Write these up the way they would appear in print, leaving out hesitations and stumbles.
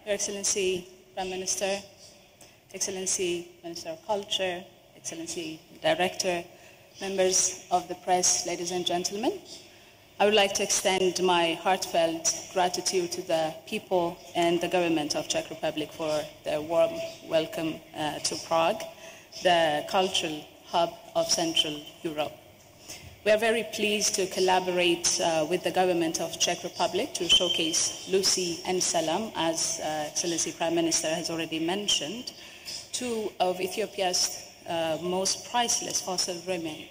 Your Excellency, Prime Minister, Excellency Minister of Culture, Excellency Director, members of the press, ladies and gentlemen, I would like to extend my heartfelt gratitude to the people and the government of Czech Republic for their warm welcome to Prague, the cultural hub of Central Europe. We are very pleased to collaborate with the government of Czech Republic to showcase Lucy and Selam, as Excellency Prime Minister has already mentioned, two of Ethiopia's most priceless fossil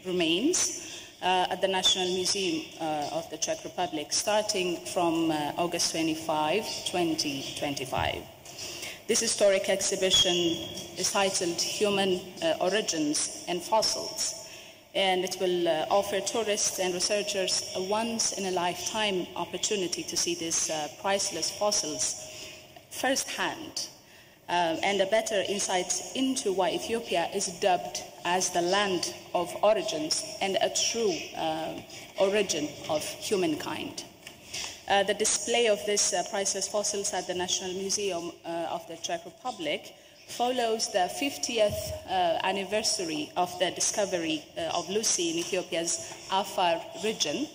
remains at the National Museum of the Czech Republic, starting from August 25, 2025. This historic exhibition is titled Human Origins and Fossils, and it will offer tourists and researchers a once-in-a-lifetime opportunity to see these priceless fossils firsthand, and a better insight into why Ethiopia is dubbed as the land of origins and a true origin of humankind. The display of these priceless fossils at the National Museum of the Czech Republic follows the 50th anniversary of the discovery of Lucy in Ethiopia's Afar region,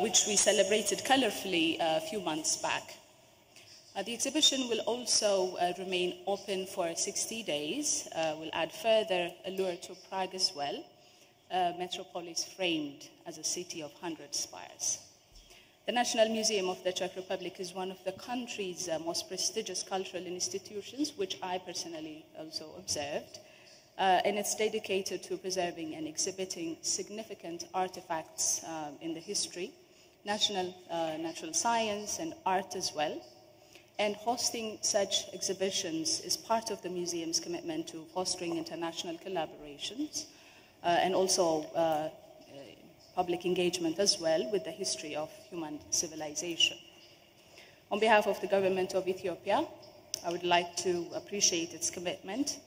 which we celebrated colorfully a few months back. The exhibition will also remain open for 60 days. Will add further allure to Prague as well, a metropolis framed as a city of 100 spires. The National Museum of the Czech Republic is one of the country's most prestigious cultural institutions, which I personally also observed, and it's dedicated to preserving and exhibiting significant artifacts in the history, natural science, and art as well. And hosting such exhibitions is part of the museum's commitment to fostering international collaborations and also public engagement as well with the history of human civilization. On behalf of the government of Ethiopia, I would like to appreciate its commitment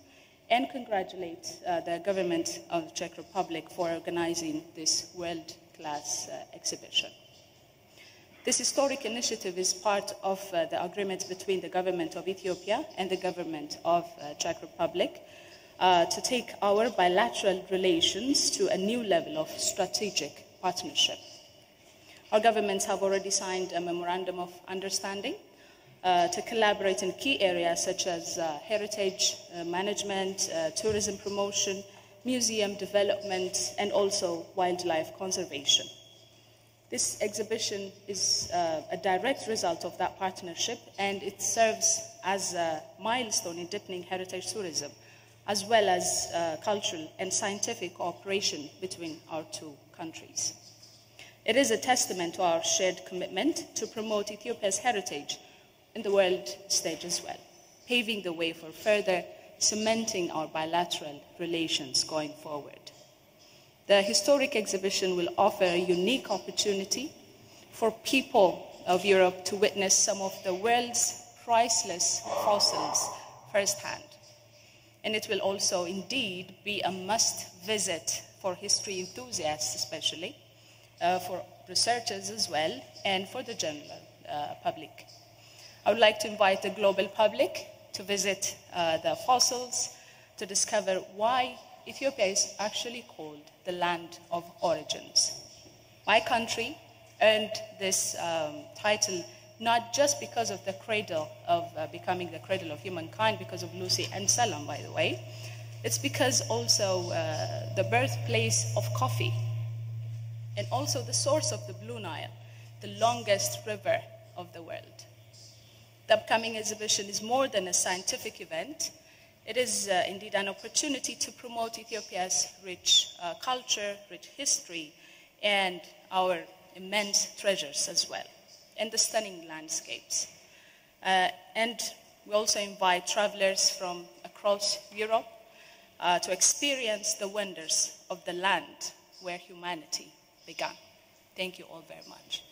and congratulate the government of the Czech Republic for organizing this world-class exhibition. This historic initiative is part of the agreement between the government of Ethiopia and the government of Czech Republic to take our bilateral relations to a new level of strategic partnership. Our governments have already signed a memorandum of understanding to collaborate in key areas such as heritage management, tourism promotion, museum development, and also wildlife conservation. This exhibition is a direct result of that partnership, and it serves as a milestone in deepening heritage tourism, as well as cultural and scientific cooperation between our two countries. It is a testament to our shared commitment to promote Ethiopia's heritage in the world stage as well, paving the way for further cementing our bilateral relations going forward. The historic exhibition will offer a unique opportunity for people of Europe to witness some of the world's priceless fossils firsthand. And it will also indeed be a must-visit for history enthusiasts especially, for researchers as well, and for the general public. I would like to invite the global public to visit the fossils, to discover why Ethiopia is actually called the land of origins. My country earned this title not just because of the cradle of becoming the cradle of humankind, because of Lucy and Selam, by the way. It's because also the birthplace of coffee, and also the source of the Blue Nile, the longest river of the world. The upcoming exhibition is more than a scientific event. It is indeed an opportunity to promote Ethiopia's rich culture, rich history, and our immense treasures as well, and the stunning landscapes. And we also invite travelers from across Europe to experience the wonders of the land where humanity began. Thank you all very much.